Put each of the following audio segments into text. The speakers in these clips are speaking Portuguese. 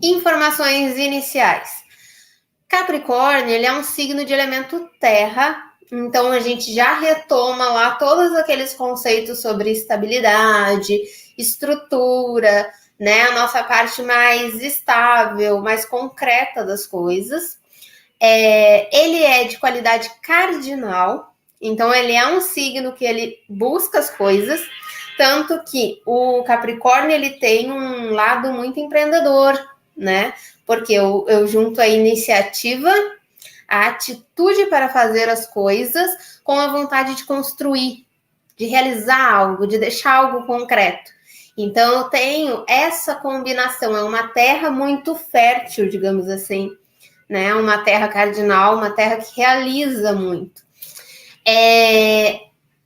Informações iniciais. Capricórnio, ele é um signo de elemento terra, então a gente já retoma lá todos aqueles conceitos sobre estabilidade, estrutura, né? A nossa parte mais estável, mais concreta das coisas. Ele é de qualidade cardinal, então ele é um signo que ele busca as coisas, tanto que o Capricórnio ele tem um lado muito empreendedor, né? Porque eu junto a iniciativa, a atitude para fazer as coisas com a vontade de construir, de realizar algo, de deixar algo concreto. Então eu tenho essa combinação, é uma terra muito fértil, digamos assim, né? Uma terra cardinal, uma terra que realiza muito.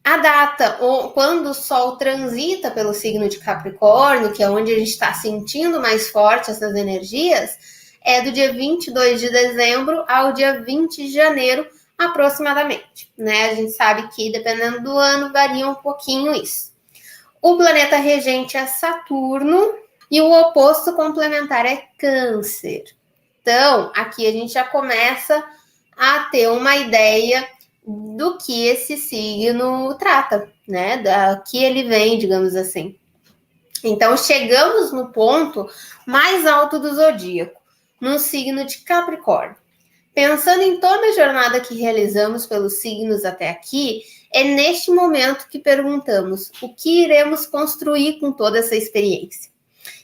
A data, quando o Sol transita pelo signo de Capricórnio, que é onde a gente está sentindo mais forte essas energias, é do dia 22 de dezembro ao dia 20 de janeiro, aproximadamente. Né? A gente sabe que, dependendo do ano, varia um pouquinho isso. O planeta regente é Saturno e o oposto complementar é Câncer. Então, aqui a gente já começa a ter uma ideia do que esse signo trata, né? Da que ele vem, digamos assim. Então, chegamos no ponto mais alto do zodíaco, no signo de Capricórnio. Pensando em toda a jornada que realizamos pelos signos até aqui, é neste momento que perguntamos o que iremos construir com toda essa experiência.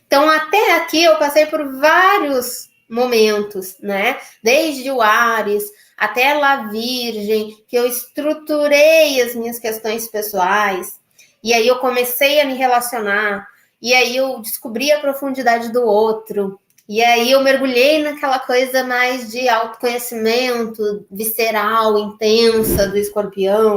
Então, até aqui eu passei por vários momentos, né? Desde o Áries até lá Virgem, que eu estruturei as minhas questões pessoais, e aí eu comecei a me relacionar, e aí eu descobri a profundidade do outro, e aí eu mergulhei naquela coisa mais de autoconhecimento, visceral, intensa do Escorpião.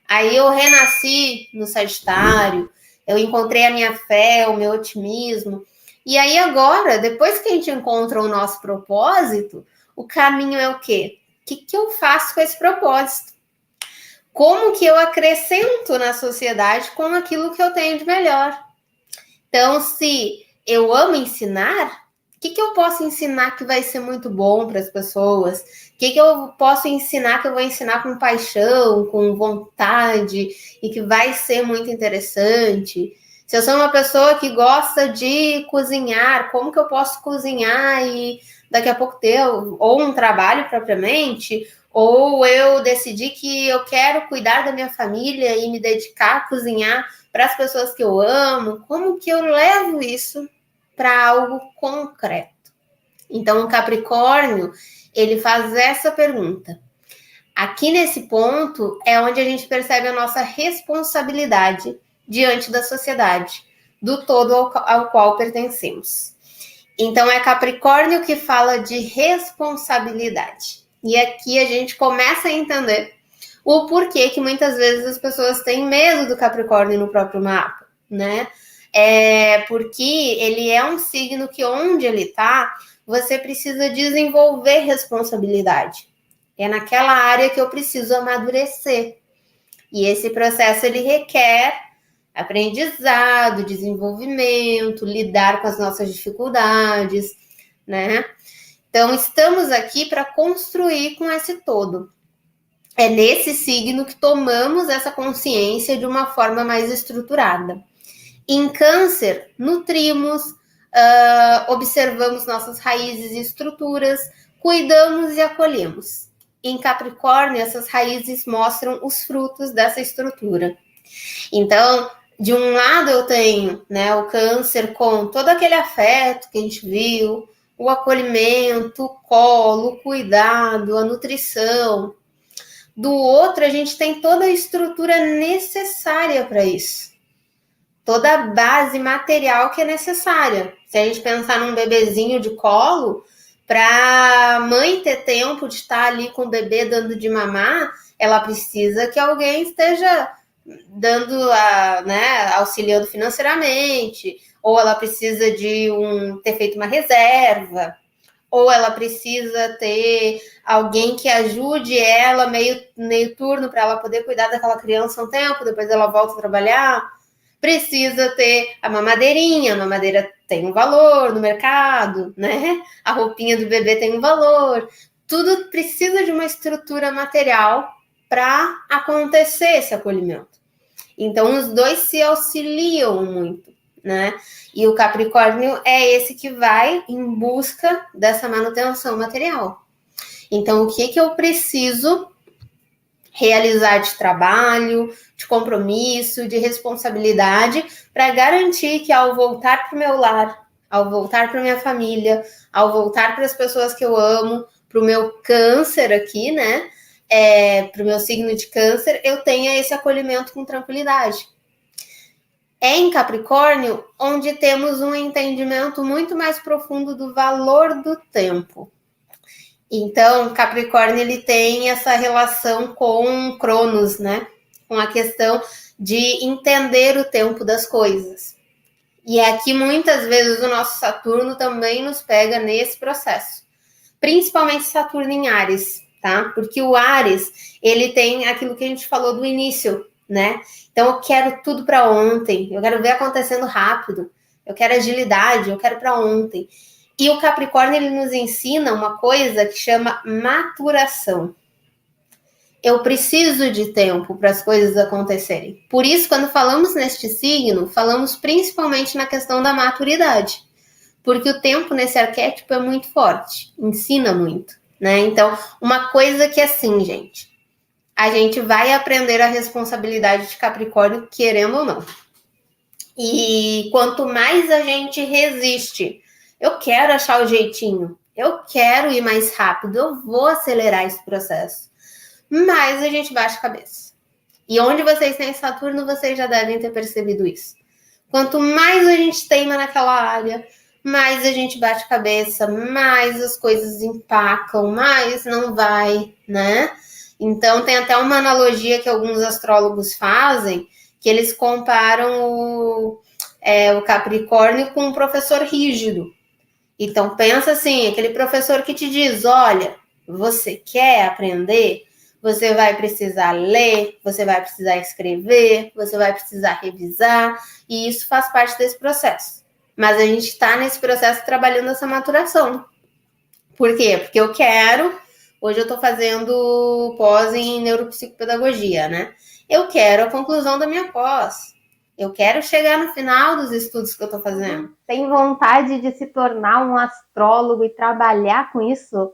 Aí eu renasci no Sagitário, eu encontrei a minha fé, o meu otimismo. E aí agora, depois que a gente encontra o nosso propósito, o caminho é o quê? O que eu faço com esse propósito? Como que eu acrescento na sociedade com aquilo que eu tenho de melhor? Então, se eu amo ensinar, o que eu posso ensinar que vai ser muito bom para as pessoas? O que eu posso ensinar que eu vou ensinar com paixão, com vontade e que vai ser muito interessante? Se eu sou uma pessoa que gosta de cozinhar, como que eu posso cozinhar e daqui a pouco ter ou um trabalho propriamente, ou eu decidi que eu quero cuidar da minha família e me dedicar a cozinhar para as pessoas que eu amo, como que eu levo isso para algo concreto? Então, o Capricórnio, ele faz essa pergunta. Aqui nesse ponto é onde a gente percebe a nossa responsabilidade diante da sociedade, do todo ao qual pertencemos. Então, é Capricórnio que fala de responsabilidade. E aqui a gente começa a entender o porquê que muitas vezes as pessoas têm medo do Capricórnio no próprio mapa, né? Porque ele é um signo que onde ele está, você precisa desenvolver responsabilidade. É naquela área que eu preciso amadurecer. E esse processo ele requer aprendizado, desenvolvimento, lidar com as nossas dificuldades, né? Então, estamos aqui para construir com esse todo. É nesse signo que tomamos essa consciência de uma forma mais estruturada. Em Câncer, nutrimos, observamos nossas raízes e estruturas, cuidamos e acolhemos. Em Capricórnio, essas raízes mostram os frutos dessa estrutura. Então, de um lado eu tenho, né, o Câncer com todo aquele afeto que a gente viu, o acolhimento, o colo, o cuidado, a nutrição. Do outro, a gente tem toda a estrutura necessária para isso. Toda a base material que é necessária. Se a gente pensar num bebezinho de colo, para a mãe ter tempo de estar ali com o bebê dando de mamar, ela precisa que alguém esteja dando auxiliando financeiramente, ou ela precisa de ter feito uma reserva, ou ela precisa ter alguém que ajude ela meio turno para ela poder cuidar daquela criança um tempo, depois ela volta a trabalhar. precisa ter a mamadeirinha, a mamadeira tem um valor no mercado, né? A roupinha do bebê tem um valor. Tudo precisa de uma estrutura material para acontecer esse acolhimento. Então, os dois se auxiliam muito, né? E o Capricórnio é esse que vai em busca dessa manutenção material. Então, o que eu preciso realizar de trabalho, de compromisso, de responsabilidade, para garantir que ao voltar para o meu lar, ao voltar para minha família, ao voltar para as pessoas que eu amo, para o meu câncer aqui, né? Para o meu signo de câncer, eu tenha esse acolhimento com tranquilidade. É em Capricórnio onde temos um entendimento muito mais profundo do valor do tempo. Então, Capricórnio ele tem essa relação com Cronos, né? Com a questão de entender o tempo das coisas. E é aqui muitas vezes o nosso Saturno também nos pega nesse processo. Principalmente Saturno em Áries, tá? Porque o Áries, ele tem aquilo que a gente falou do início, né? Então eu quero tudo para ontem, eu quero ver acontecendo rápido, eu quero agilidade, eu quero para ontem. E o Capricórnio, ele nos ensina uma coisa que chama maturação. Eu preciso de tempo para as coisas acontecerem. Por isso, quando falamos neste signo, falamos principalmente na questão da maturidade. Porque o tempo nesse arquétipo é muito forte, ensina muito, né? Então, uma coisa que assim, gente, a gente vai aprender a responsabilidade de Capricórnio, querendo ou não. E quanto mais a gente resiste, eu quero achar o jeitinho, eu quero ir mais rápido, eu vou acelerar esse processo, mais a gente baixa a cabeça. E onde vocês têm Saturno, vocês já devem ter percebido isso. Quanto mais a gente teima naquela área, mais a gente bate a cabeça, mais as coisas empacam, mais não vai, né? Então, tem até uma analogia que alguns astrólogos fazem, que eles comparam o Capricórnio com um professor rígido. Então, pensa assim, aquele professor que te diz, olha, você quer aprender? Você vai precisar ler, você vai precisar escrever, você vai precisar revisar, e isso faz parte desse processo. Mas a gente está nesse processo trabalhando essa maturação. Por quê? Porque eu quero... Hoje eu estou fazendo pós em neuropsicopedagogia, né? Eu quero a conclusão da minha pós. Eu quero chegar no final dos estudos que eu estou fazendo. Tem vontade de se tornar um astrólogo e trabalhar com isso?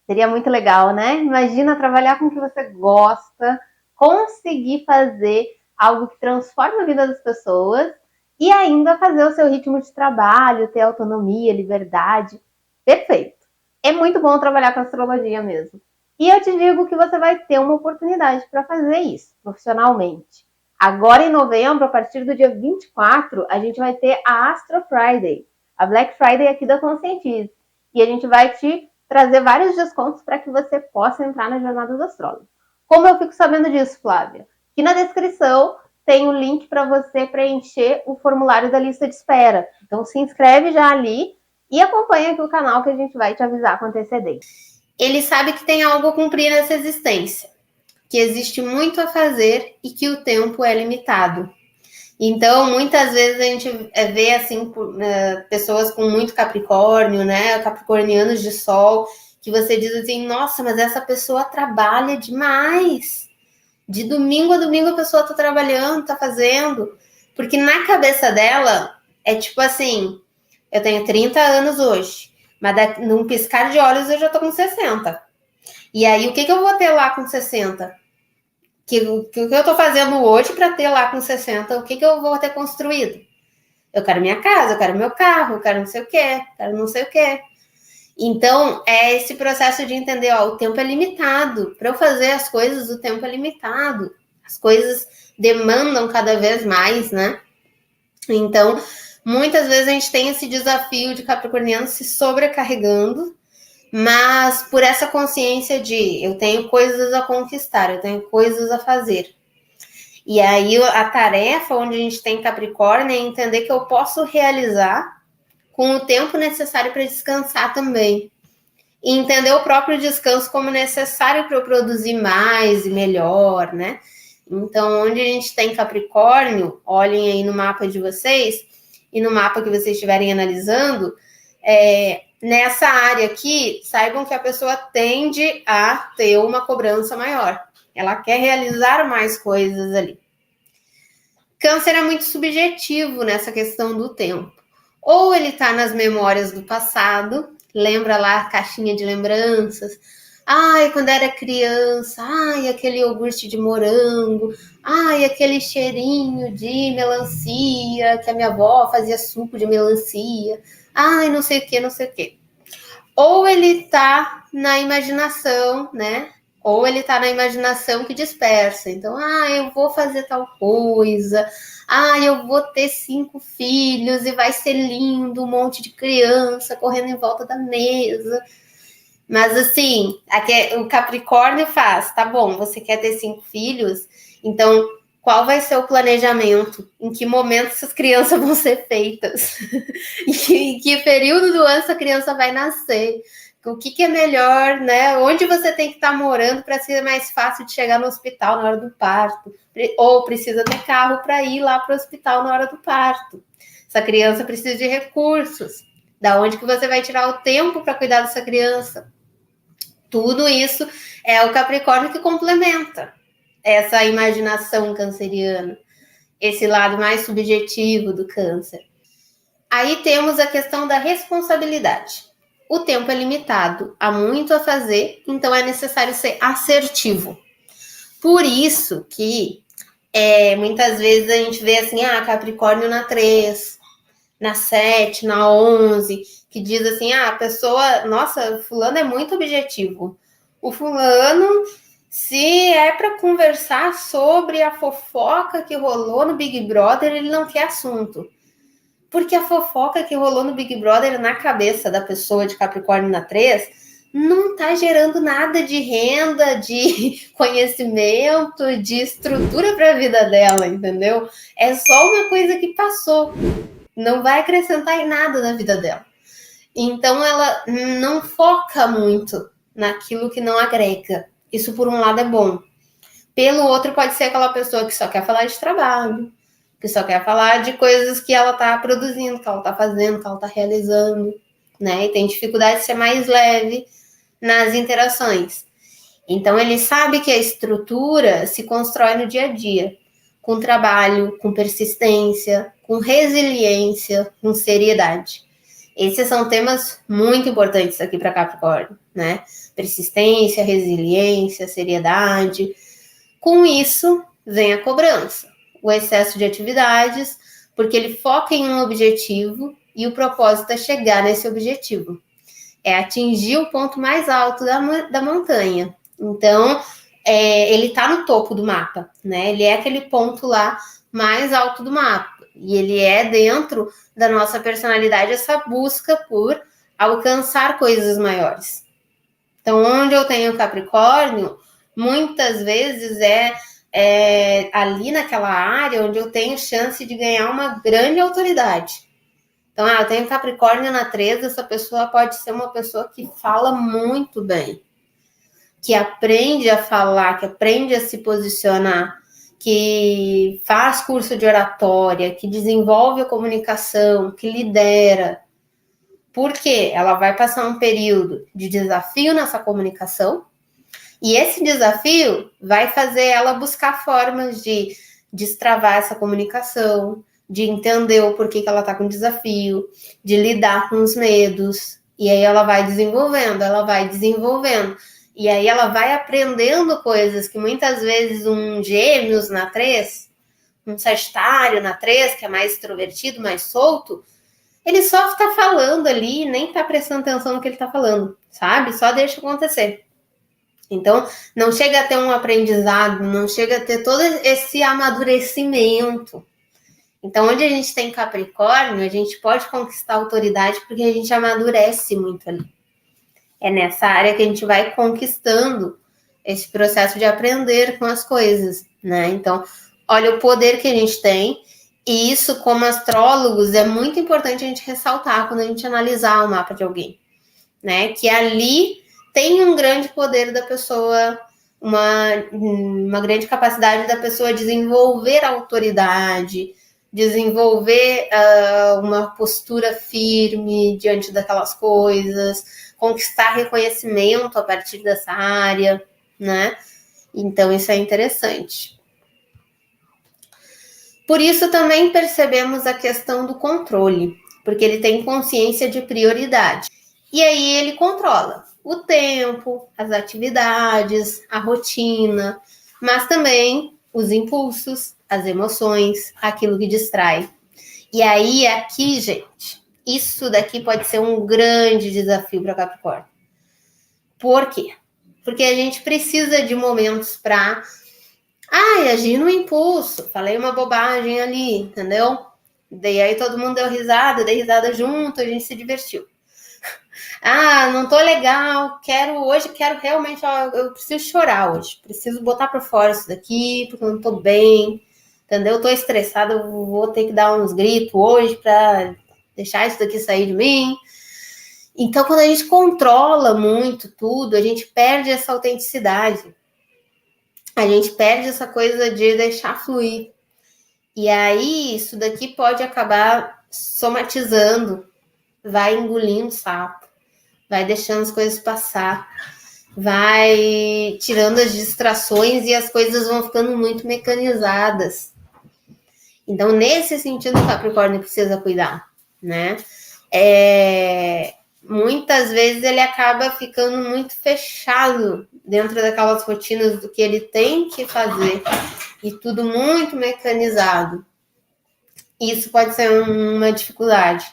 Seria muito legal, né? Imagina trabalhar com o que você gosta, conseguir fazer algo que transforma a vida das pessoas e ainda fazer o seu ritmo de trabalho, ter autonomia, liberdade. Perfeito. É muito bom trabalhar com astrologia mesmo. E eu te digo que você vai ter uma oportunidade para fazer isso profissionalmente. Agora em novembro, a partir do dia 24, a gente vai ter a Astro Friday, a Black Friday aqui da Conscientize. E a gente vai te trazer vários descontos para que você possa entrar na jornada do astrólogo. Como eu fico sabendo disso, Flávia? Aqui na descrição tem o link para você preencher o formulário da lista de espera. Então se inscreve já ali e acompanha aqui o canal que a gente vai te avisar com antecedência. Ele sabe que tem algo a cumprir nessa existência, que existe muito a fazer e que o tempo é limitado. Então, muitas vezes a gente vê assim pessoas com muito Capricórnio, né? Capricornianos de Sol, que você diz assim, nossa, mas essa pessoa trabalha demais. De domingo a domingo a pessoa tá trabalhando, tá fazendo. Porque na cabeça dela é tipo assim, eu tenho 30 anos hoje, mas num piscar de olhos eu já tô com 60. E aí, o que eu vou ter lá com 60? O que eu estou fazendo hoje para ter lá com 60? O que eu vou ter construído? Eu quero minha casa, eu quero meu carro, eu quero não sei o quê, quero não sei o quê. Então, é esse processo de entender, ó, o tempo é limitado. Para eu fazer as coisas, o tempo é limitado. As coisas demandam cada vez mais, né? Então, muitas vezes a gente tem esse desafio de capricorniano se sobrecarregando, mas por essa consciência de eu tenho coisas a conquistar, eu tenho coisas a fazer. E aí a tarefa onde a gente tem Capricórnio é entender que eu posso realizar com o tempo necessário para descansar também. E entender o próprio descanso como necessário para eu produzir mais e melhor, né? Então, onde a gente tem Capricórnio, olhem aí no mapa de vocês e no mapa que vocês estiverem analisando, nessa área aqui, saibam que a pessoa tende a ter uma cobrança maior. Ela quer realizar mais coisas ali. Câncer é muito subjetivo nessa questão do tempo. Ou ele está nas memórias do passado, lembra lá a caixinha de lembranças. Ai, quando era criança, ai, aquele iogurte de morango, ai, aquele cheirinho de melancia, que a minha avó fazia suco de melancia, ai, não sei o que, não sei o que. Ou ele tá na imaginação, né? Ou ele tá na imaginação que dispersa. Então, eu vou fazer tal coisa, eu vou ter 5 filhos e vai ser lindo, um monte de criança correndo em volta da mesa. Mas assim, o Capricórnio faz, tá bom, você quer ter 5 filhos, então qual vai ser o planejamento? Em que momento essas crianças vão ser feitas? Em que período do ano essa criança vai nascer? O que é melhor, né? Onde você tem que estar morando para ser mais fácil de chegar no hospital na hora do parto? Ou precisa ter carro para ir lá para o hospital na hora do parto? Essa criança precisa de recursos. Da onde que você vai tirar o tempo para cuidar dessa criança? Tudo isso é o Capricórnio que complementa essa imaginação canceriana, esse lado mais subjetivo do câncer. Aí temos a questão da responsabilidade. O tempo é limitado, há muito a fazer, então é necessário ser assertivo. Por isso que muitas vezes a gente vê assim, Capricórnio na 3, na 7, na 11, que diz assim, a pessoa, nossa, fulano é muito objetivo. O fulano, se é para conversar sobre a fofoca que rolou no Big Brother, ele não quer assunto. Porque a fofoca que rolou no Big Brother na cabeça da pessoa de Capricórnio na 3 não tá gerando nada de renda, de conhecimento, de estrutura para a vida dela, entendeu? É só uma coisa que passou. Não vai acrescentar em nada na vida dela. Então, ela não foca muito naquilo que não agrega. Isso, por um lado, é bom. Pelo outro, pode ser aquela pessoa que só quer falar de trabalho, que só quer falar de coisas que ela está produzindo, que ela está fazendo, que ela está realizando, né? E tem dificuldade de ser mais leve nas interações. Então, ele sabe que a estrutura se constrói no dia a dia, com trabalho, com persistência, com resiliência, com seriedade. Esses são temas muito importantes aqui para Capricórnio, né? Persistência, resiliência, seriedade. Com isso, vem a cobrança, o excesso de atividades, porque ele foca em um objetivo e o propósito é chegar nesse objetivo. É atingir o ponto mais alto da montanha. Então, ele está no topo do mapa, né? Ele é aquele ponto lá mais alto do mapa. E ele é dentro da nossa personalidade essa busca por alcançar coisas maiores. Então, onde eu tenho Capricórnio, muitas vezes ali naquela área onde eu tenho chance de ganhar uma grande autoridade. Então, eu tenho Capricórnio na 13, essa pessoa pode ser uma pessoa que fala muito bem, que aprende a falar, que aprende a se posicionar, que faz curso de oratória, que desenvolve a comunicação, que lidera. Por quê? Ela vai passar um período de desafio nessa comunicação e esse desafio vai fazer ela buscar formas de destravar essa comunicação, de entender o porquê que ela está com desafio, de lidar com os medos. E aí ela vai desenvolvendo. E aí ela vai aprendendo coisas que muitas vezes um Gêmeos na 3, um Sagitário na 3, que é mais extrovertido, mais solto, ele só está falando ali, nem está prestando atenção no que ele está falando, sabe? Só deixa acontecer. Então, não chega a ter um aprendizado, não chega a ter todo esse amadurecimento. Então, onde a gente tem Capricórnio, a gente pode conquistar autoridade porque a gente amadurece muito ali. É nessa área que a gente vai conquistando esse processo de aprender com as coisas, né? Então, olha o poder que a gente tem. E isso, como astrólogos, é muito importante a gente ressaltar quando a gente analisar o mapa de alguém, né? Que ali tem um grande poder da pessoa uma grande capacidade da pessoa desenvolver autoridade, desenvolver uma postura firme diante daquelas coisas, conquistar reconhecimento a partir dessa área, né? Então, isso é interessante. Por isso, também percebemos a questão do controle, porque ele tem consciência de prioridade. E aí ele controla o tempo, as atividades, a rotina, mas também os impulsos, as emoções, aquilo que distrai. E aí, aqui, gente, isso daqui pode ser um grande desafio para Capricórnio. Por quê? Porque a gente precisa de momentos para agir no impulso. Falei uma bobagem ali, entendeu? Daí aí todo mundo deu risada junto, a gente se divertiu. Não tô legal, hoje quero realmente, eu preciso chorar hoje, preciso botar para fora isso daqui, porque eu não tô bem, entendeu? Eu tô estressada, eu vou ter que dar uns gritos hoje para deixar isso daqui sair de mim. Então, quando a gente controla muito tudo, a gente perde essa autenticidade. A gente perde essa coisa de deixar fluir. E aí, isso daqui pode acabar somatizando, vai engolindo sapo, vai deixando as coisas passar, vai tirando as distrações e as coisas vão ficando muito mecanizadas. Então, nesse sentido, o Capricórnio precisa cuidar, né? Muitas vezes ele acaba ficando muito fechado dentro daquelas rotinas do que ele tem que fazer e tudo muito mecanizado. Isso pode ser uma dificuldade,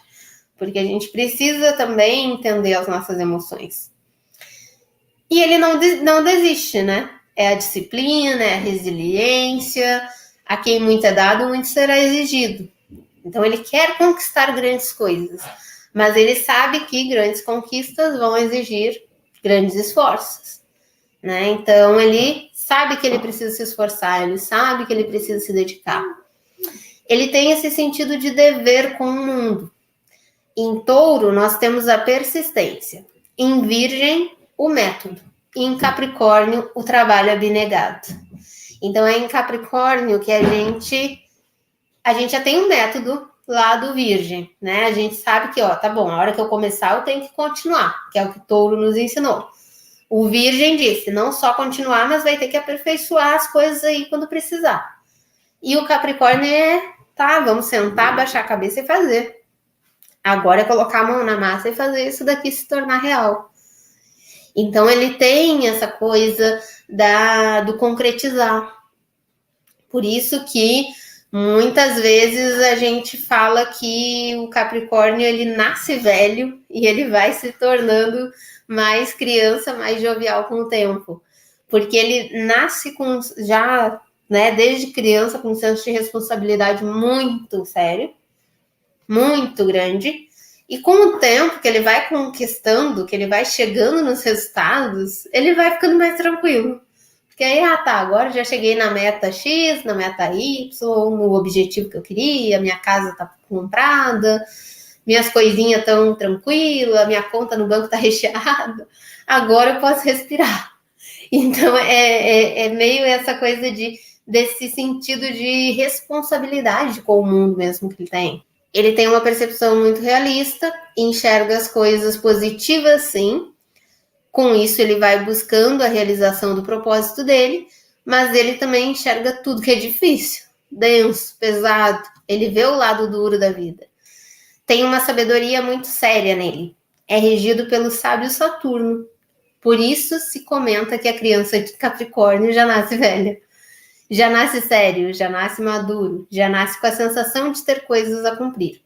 porque a gente precisa também entender as nossas emoções. E ele não desiste, né? É a disciplina, é a resiliência, a quem muito é dado, muito será exigido. Então ele quer conquistar grandes coisas, mas ele sabe que grandes conquistas vão exigir grandes esforços, né? Então ele sabe que ele precisa se esforçar, ele sabe que ele precisa se dedicar. Ele tem esse sentido de dever com o mundo. Em Touro, nós temos a persistência. Em Virgem, o método. E em Capricórnio, o trabalho abnegado. Então, é em Capricórnio que a gente já tem um método lá do Virgem, né? A gente sabe que, tá bom, a hora que eu começar, eu tenho que continuar, que é o que Touro nos ensinou. O Virgem disse, não só continuar, mas vai ter que aperfeiçoar as coisas aí quando precisar. E o Capricórnio vamos sentar, baixar a cabeça e fazer. Agora é colocar a mão na massa e fazer isso daqui se tornar real. Então, ele tem essa coisa do concretizar. Por isso que muitas vezes a gente fala que o Capricórnio, ele nasce velho e ele vai se tornando mais criança, mais jovial com o tempo. Porque ele nasce com já, né, desde criança, com um senso de responsabilidade muito sério, muito grande. E com o tempo que ele vai conquistando, que ele vai chegando nos resultados, ele vai ficando mais tranquilo. Porque aí, agora já cheguei na meta X, na meta Y, no objetivo que eu queria, minha casa tá comprada, minhas coisinhas tão tranquilas, minha conta no banco tá recheada, agora eu posso respirar. Então, é meio essa coisa desse sentido de responsabilidade com o mundo mesmo que ele tem. Ele tem uma percepção muito realista, enxerga as coisas positivas, sim. Com isso, ele vai buscando a realização do propósito dele, mas ele também enxerga tudo que é difícil, denso, pesado. Ele vê o lado duro da vida. Tem uma sabedoria muito séria nele. É regido pelo sábio Saturno. Por isso se comenta que a criança de Capricórnio já nasce velha. Já nasce sério, já nasce maduro, já nasce com a sensação de ter coisas a cumprir.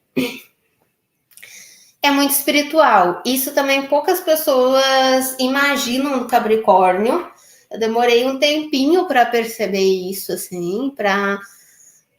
É muito espiritual. Isso também poucas pessoas imaginam do Capricórnio. Eu demorei um tempinho para perceber isso, assim, para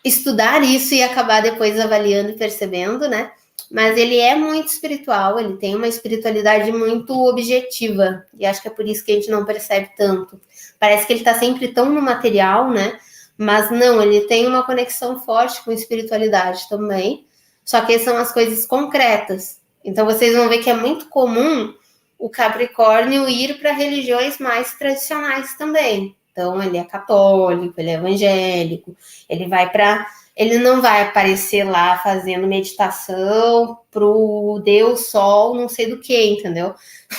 estudar isso e acabar depois avaliando e percebendo, né? Mas ele é muito espiritual, ele tem uma espiritualidade muito objetiva. E acho que é por isso que a gente não percebe tanto. Parece que ele está sempre tão no material, né? Mas não, ele tem uma conexão forte com espiritualidade também. Só que são as coisas concretas. Então, vocês vão ver que é muito comum o Capricórnio ir para religiões mais tradicionais também. Então, ele é católico, ele é evangélico, ele não vai aparecer lá fazendo meditação pro Deus Sol, não sei do que, entendeu?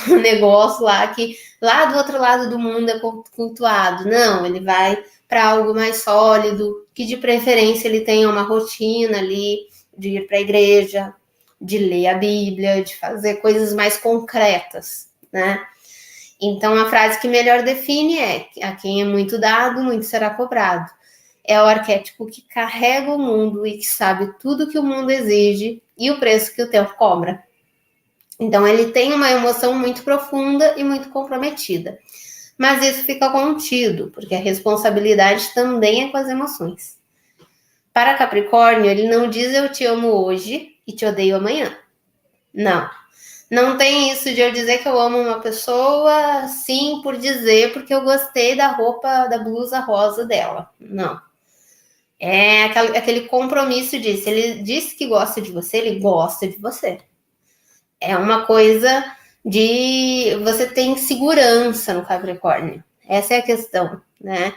Um negócio lá que lá do outro lado do mundo é cultuado. Não, ele vai para algo mais sólido, que de preferência ele tenha uma rotina ali de ir para a igreja, de ler a Bíblia, de fazer coisas mais concretas, né? Então, a frase que melhor define é: a quem é muito dado, muito será cobrado. É o arquétipo que carrega o mundo e que sabe tudo que o mundo exige e o preço que o tempo cobra. Então, ele tem uma emoção muito profunda e muito comprometida. Mas isso fica contido, porque a responsabilidade também é com as emoções. Para Capricórnio, ele não diz eu te amo hoje e te odeio amanhã. Não. Não tem isso de eu dizer que eu amo uma pessoa, sim, por dizer, porque eu gostei da roupa, da blusa rosa dela. Não. É aquele compromisso de, se ele disse que gosta de você, ele gosta de você. É uma coisa de você tem segurança no Capricórnio. Essa é a questão, né?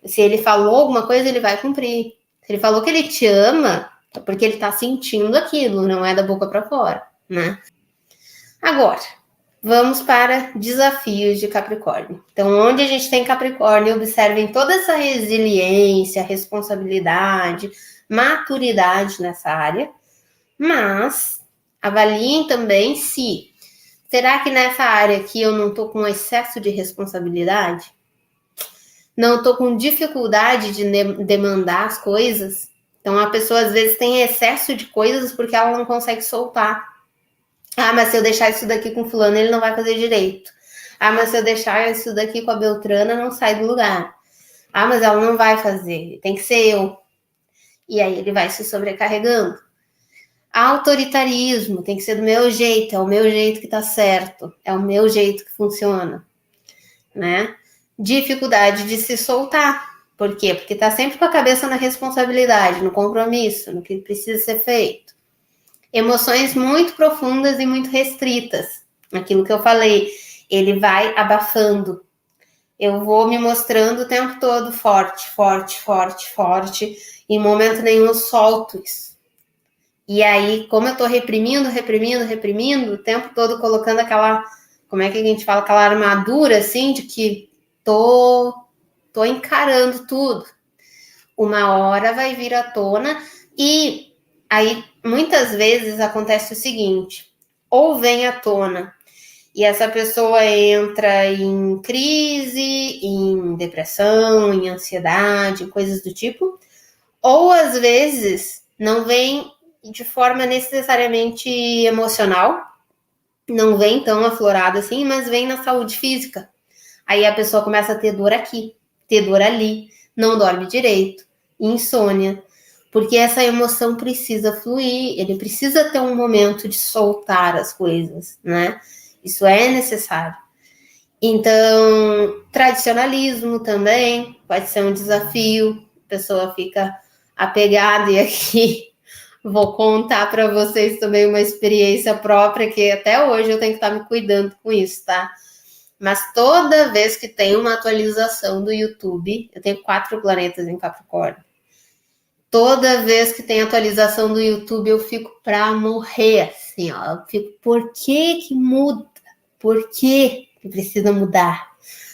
Se ele falou alguma coisa, ele vai cumprir. Se ele falou que ele te ama, é porque ele tá sentindo aquilo, não é da boca para fora, né? Agora, vamos para desafios de Capricórnio. Então, onde a gente tem Capricórnio, observem toda essa resiliência, responsabilidade, maturidade nessa área, mas avaliem também se será que nessa área aqui eu não estou com excesso de responsabilidade? Não estou com dificuldade de demandar as coisas? Então, a pessoa às vezes tem excesso de coisas porque ela não consegue soltar. Ah, mas se eu deixar isso daqui com fulano, ele não vai fazer direito. Ah, mas se eu deixar isso daqui com a Beltrana, não sai do lugar. Ah, mas ela não vai fazer, tem que ser eu. E aí ele vai se sobrecarregando. Autoritarismo, tem que ser do meu jeito, é o meu jeito que tá certo, é o meu jeito que funciona, né? Dificuldade de se soltar. Por quê? Porque tá sempre com a cabeça na responsabilidade, no compromisso, no que precisa ser feito. Emoções muito profundas e muito restritas. Aquilo que eu falei, ele vai abafando. Eu vou me mostrando o tempo todo forte, forte, forte, forte. Em momento nenhum eu solto isso. E aí, como eu tô reprimindo, o tempo todo colocando aquela, como é que a gente fala, aquela armadura, assim, de que tô encarando tudo. Uma hora vai vir à tona e aí, muitas vezes acontece o seguinte, ou vem à tona e essa pessoa entra em crise, em depressão, em ansiedade, coisas do tipo, ou às vezes não vem de forma necessariamente emocional, não vem tão aflorada assim, mas vem na saúde física. Aí a pessoa começa a ter dor aqui, ter dor ali, não dorme direito, insônia, porque essa emoção precisa fluir, ele precisa ter um momento de soltar as coisas, né? Isso é necessário. Então, tradicionalismo também pode ser um desafio, a pessoa fica apegada, e aqui vou contar para vocês também uma experiência própria, que até hoje eu tenho que estar me cuidando com isso, tá? Mas toda vez que tem uma atualização do YouTube, eu tenho 4 planetas em Capricórnio, toda vez que tem atualização do YouTube, eu fico pra morrer, assim, ó. Eu fico, por que muda? Por que precisa mudar?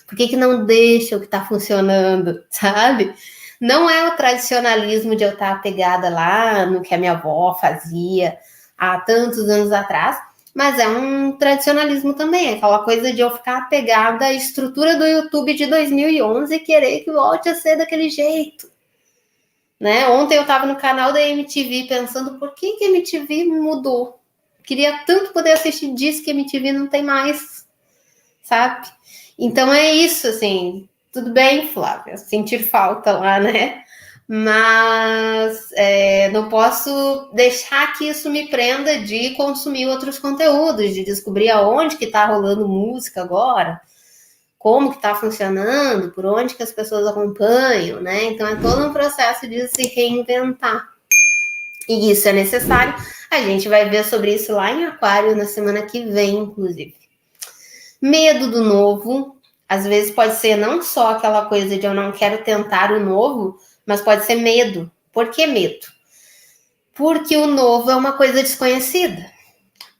Por que não deixa o que tá funcionando, sabe? Não é o tradicionalismo de eu estar apegada lá no que a minha avó fazia há tantos anos atrás, mas é um tradicionalismo também, aquela coisa de eu ficar apegada à estrutura do YouTube de 2011 e querer que volte a ser daquele jeito. Né? Ontem eu estava no canal da MTV pensando por que a MTV mudou. Queria tanto poder assistir disso que a MTV não tem mais, sabe? Então é isso, assim, tudo bem, Flávia, sentir falta lá, né? Mas não posso deixar que isso me prenda de consumir outros conteúdos, de descobrir aonde que tá rolando música agora, como que está funcionando, por onde que as pessoas acompanham, né? Então é todo um processo de se reinventar. E isso é necessário. A gente vai ver sobre isso lá em Aquário na semana que vem, inclusive. Medo do novo. Às vezes pode ser não só aquela coisa de eu não quero tentar o novo, mas pode ser medo. Por que medo? Porque o novo é uma coisa desconhecida.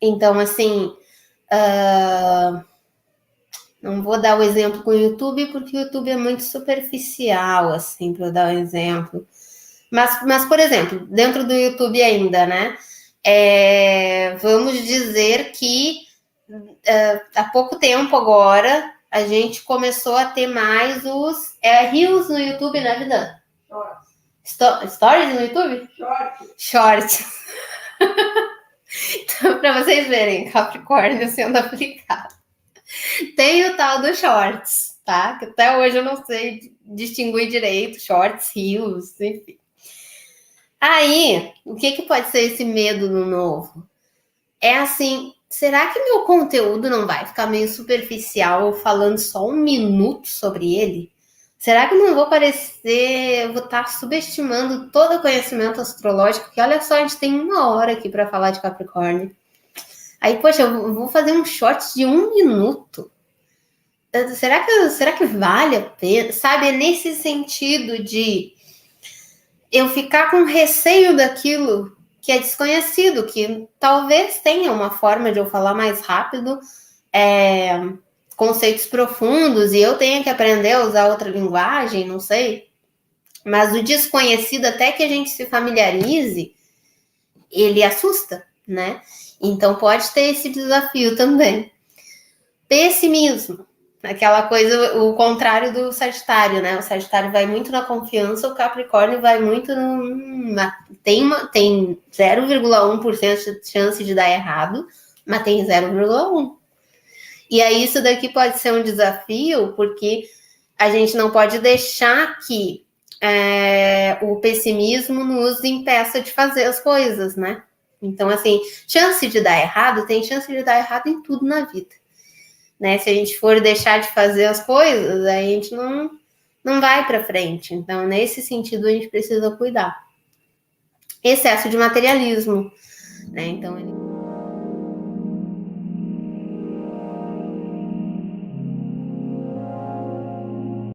Então, assim, não vou dar o exemplo com o YouTube, porque o YouTube é muito superficial, assim, para eu dar um exemplo. Mas, por exemplo, dentro do YouTube ainda, né? Vamos dizer que há pouco tempo agora a gente começou a ter mais os Reels no YouTube, né, vida? Stories no YouTube? Shorts. Então, para vocês verem, Capricórnio sendo aplicado. Tem o tal do Shorts, tá? Que até hoje eu não sei distinguir direito, Shorts, Reels, enfim. Aí, o que pode ser esse medo no novo? É assim, será que meu conteúdo não vai ficar meio superficial falando só 1 minuto sobre ele? Será que eu não vou parecer, eu vou estar subestimando todo o conhecimento astrológico? Que olha só, a gente tem 1 hora aqui para falar de Capricórnio. Aí, poxa, eu vou fazer um short de 1 minuto. Será que vale a pena? Sabe, é nesse sentido de eu ficar com receio daquilo que é desconhecido, que talvez tenha uma forma de eu falar mais rápido, conceitos profundos, e eu tenha que aprender a usar outra linguagem, não sei. Mas o desconhecido, até que a gente se familiarize, ele assusta, né? Então pode ter esse desafio também. Pessimismo. Aquela coisa, o contrário do Sagitário, né? O Sagitário vai muito na confiança, o Capricórnio vai muito tem 0,1% de chance de dar errado, mas tem 0,1%. E aí isso daqui pode ser um desafio, porque a gente não pode deixar que o pessimismo nos impeça de fazer as coisas, né? Então, assim, chance de dar errado, tem chance de dar errado em tudo na vida. Né? Se a gente for deixar de fazer as coisas, aí a gente não vai para frente. Então, nesse sentido, a gente precisa cuidar. Excesso de materialismo, né? Então,